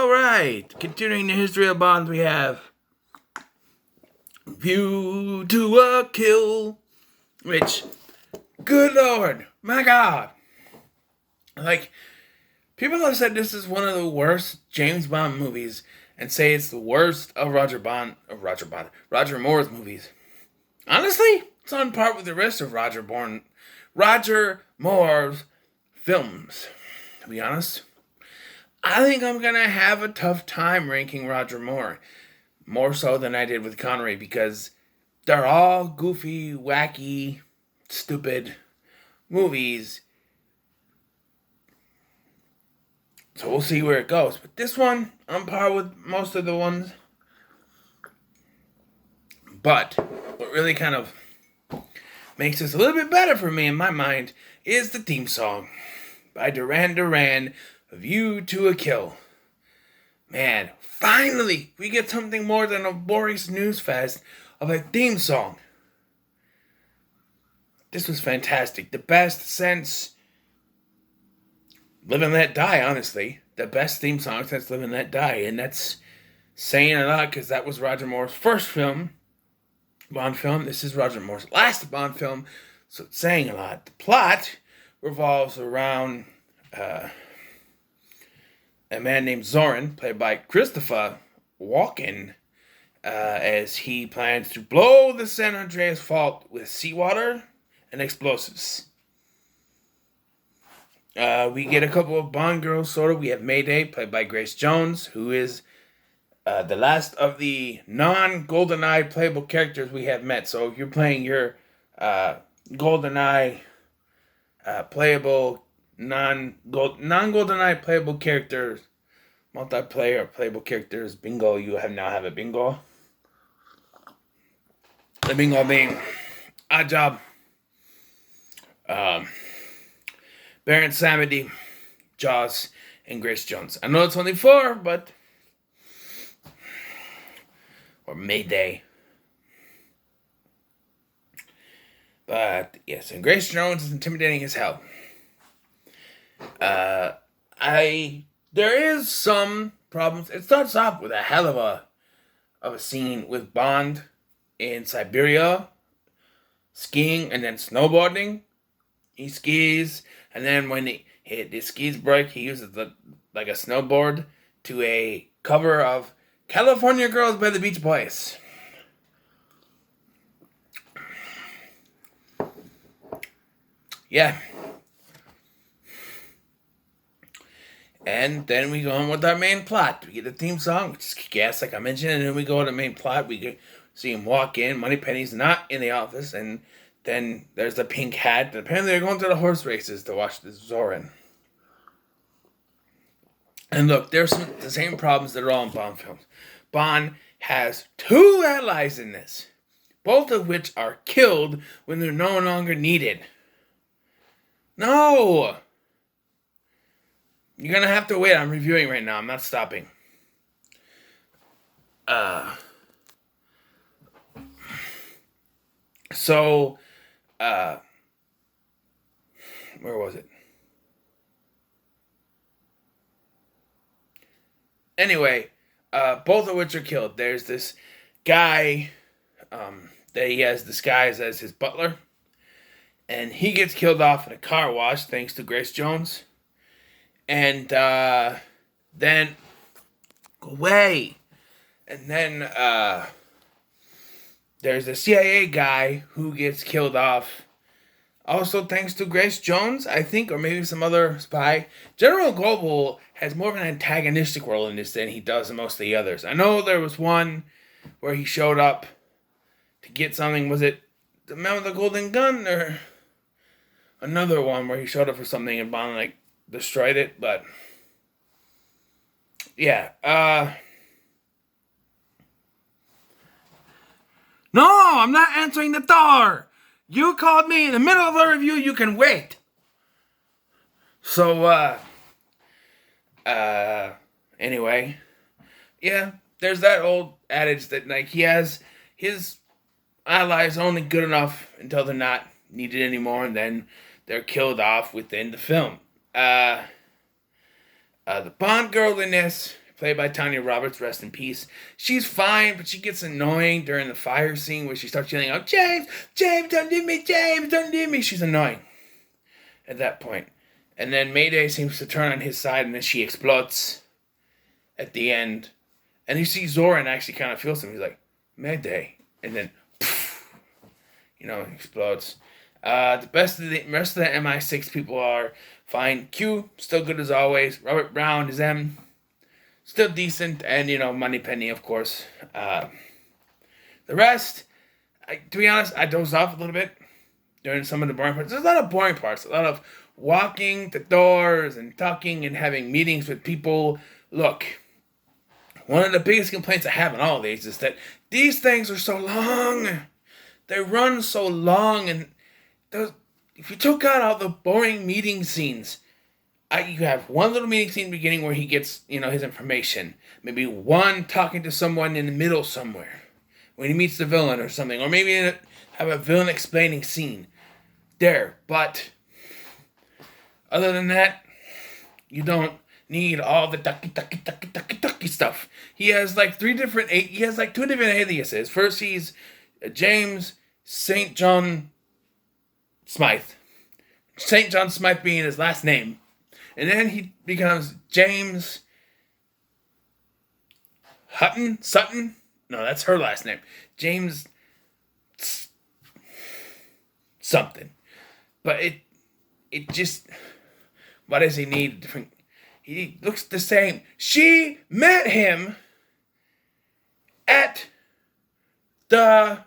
Alright, continuing the history of Bond, we have View to a Kill, which, good lord, my god. Like, people have said this is one of the worst James Bond movies and say it's the worst of Roger Moore's movies. Honestly, it's on par with the rest of Roger Moore's films, to be honest. I think I'm going to have a tough time ranking Roger Moore. More so than I did with Connery, because they're all goofy, wacky, stupid movies. So we'll see where it goes. But this one, on par with most of the ones. But what really kind of makes this a little bit better for me in my mind is the theme song by Duran Duran, View to a Kill. Man, finally, we get something more than a boring snooze fest of a theme song. This was fantastic. The best since Live and Let Die, honestly. The best theme song since Live and Let Die. And that's saying a lot because that was Roger Moore's first Bond film. This is Roger Moore's last Bond film, so it's saying a lot. The plot revolves around a man named Zorin, played by Christopher Walken, as he plans to blow the San Andreas Fault with seawater and explosives. We get a couple of Bond girls, sort of. We have Mayday, played by Grace Jones, who is the last of the non-GoldenEye playable characters we have met. So if you're playing your GoldenEye playable, non-GoldenEye playable characters, multiplayer playable characters, bingo, you now have a bingo. The bingo being Oddjob, Baron Samedi, Jaws, and Grace Jones. I know it's only 4, but... or Mayday. But, yes, and Grace Jones is intimidating as hell. There is some problems. It starts off with a hell of a scene with Bond in Siberia, skiing and then snowboarding. He skis, and then when the skis break, he uses a snowboard to a cover of California Girls by the Beach Boys. Yeah. And then we go on with our main plot. We get the theme song, which is kick-ass, like I mentioned, and then we go to the main plot. We see him walk in. Moneypenny's not in the office, and then there's the pink hat. And apparently they're going to the horse races to watch this Zorin. And look, there's the same problems that are all in Bond films. Bond has 2 allies in this, both of which are killed when they're no longer needed. No! You're going to have to wait. I'm reviewing right now. I'm not stopping. Where was it? Anyway, both of which are killed. There's this guy that he has disguised as his butler. And he gets killed off in a car wash thanks to Grace Jones. And then... Go away! And then there's a CIA guy who gets killed off. Also thanks to Grace Jones, I think, or maybe some other spy. General Global has more of an antagonistic role in this than he does in most of the others. I know there was one where he showed up to get something. Was it the man with the golden gun? Or another one where he showed up for something and Bond, destroyed it? But, yeah. No, I'm not answering the door. You called me in the middle of a review. You can wait. So, anyway. Yeah, there's that old adage that, he has his allies only good enough until they're not needed anymore, and then they're killed off within the film. The Bond girl in this, played by Tanya Roberts, rest in peace. She's fine, but she gets annoying during the fire scene where she starts yelling out, James, James, don't leave me, James, don't leave me. She's annoying at that point. And then Mayday seems to turn on his side, and then she explodes at the end. And you see Zoran actually kind of feels him. He's like, Mayday. And then, poof, explodes. The rest of the MI6 people are fine. Q, still good as always. Robert Brown is M, still decent. And, Moneypenny, of course. The rest, to be honest, I dozed off a little bit during some of the boring parts. There's a lot of boring parts. A lot of walking to doors and talking and having meetings with people. Look, one of the biggest complaints I have in all of these is that these things are so long. They run so long, and if you took out all the boring meeting scenes, you have one little meeting scene in the beginning where he gets, his information. Maybe one talking to someone in the middle somewhere when he meets the villain or something. Or maybe have a villain explaining scene there. But other than that, you don't need all the ducky stuff. He has like two different aliases. First, he's James St. John Smythe. St. John Smythe being his last name. And then he becomes James Sutton? No, that's her last name. James something. But it just, why does he need different? He looks the same. She met him at the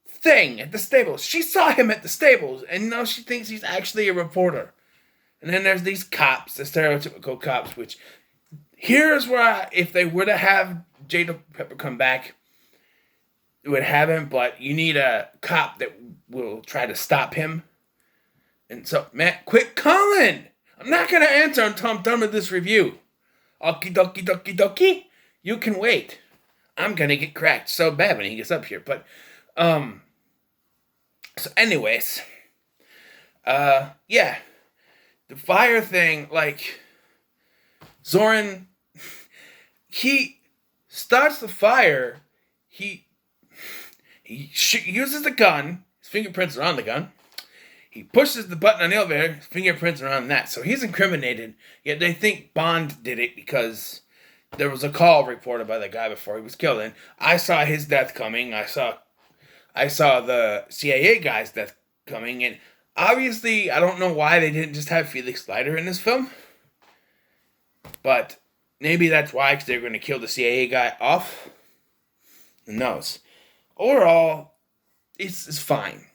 thing, at the stables. She saw him at the stables, and now she thinks he's actually a reporter. And then there's these cops, the stereotypical cops, which here's where if they were to have Jada Pepper come back, it would have him, but you need a cop that will try to stop him. And so, Matt, quit calling! I'm not going to answer until I'm done with this review. Okie dokie dokie dokie. You can wait. I'm going to get cracked so bad when he gets up here. But, so anyways. Yeah. The fire thing, like, Zoran, he starts the fire. He uses the gun. His fingerprints are on the gun. He pushes the button on the elevator, his fingerprints are on that. So he's incriminated, yet they think Bond did it because there was a call reported by the guy before he was killed. And I saw his death coming. I saw the CIA guy's death coming. And obviously, I don't know why they didn't just have Felix Leiter in this film. But maybe that's why, because they're going to kill the CIA guy off. Who knows? Overall, it's fine.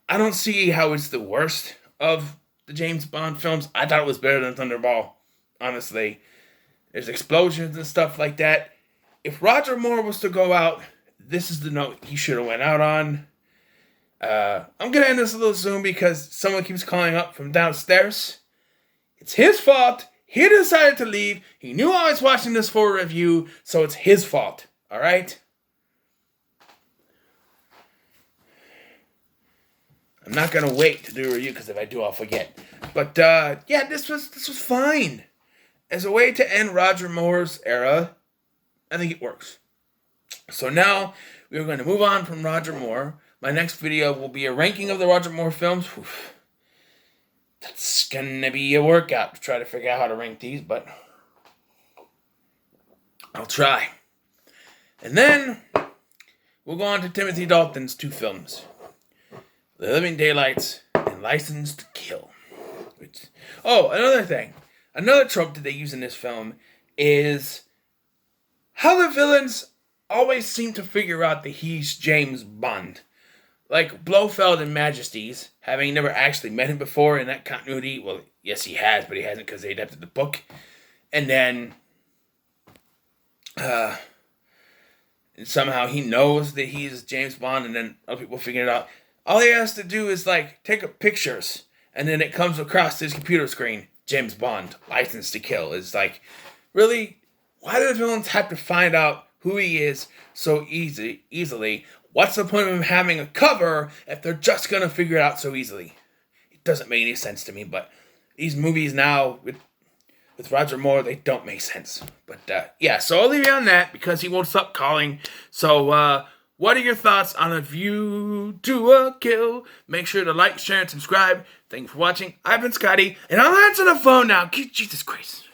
I don't see how it's the worst of the James Bond films. I thought it was better than Thunderball, honestly. There's explosions and stuff like that. If Roger Moore was to go out, this is the note he should have went out on. I'm going to end this a little soon because someone keeps calling up from downstairs. It's his fault. He decided to leave. He knew I was watching this for a review, so it's his fault. All right? I'm not going to wait to do a review because if I do, I'll forget. But, yeah, this was fine. As a way to end Roger Moore's era, I think it works. So now, we're going to move on from Roger Moore. My next video will be a ranking of the Roger Moore films. Oof. That's going to be a workout to try to figure out how to rank these, but I'll try. And then, we'll go on to Timothy Dalton's 2 films. The Living Daylights and License to Kill. Another thing. Another trope that they use in this film is how the villains always seem to figure out that he's James Bond. Like Blofeld in Majesties, having never actually met him before in that continuity. Well, yes, he has, but he hasn't because they adapted the book. And then somehow he knows that he's James Bond, and then other people figure it out. All he has to do is, take up pictures, and then it comes across his computer screen. James Bond, License to Kill. It's really? Why do the villains have to find out who he is so easily? What's the point of him having a cover if they're just going to figure it out so easily? It doesn't make any sense to me, but these movies now, with Roger Moore, they don't make sense. But yeah, so I'll leave you on that because he won't stop calling. So what are your thoughts on A View to a Kill? Make sure to like, share, and subscribe. Thank you for watching. I've been Scotty, and I'll answer the phone now. Jesus Christ.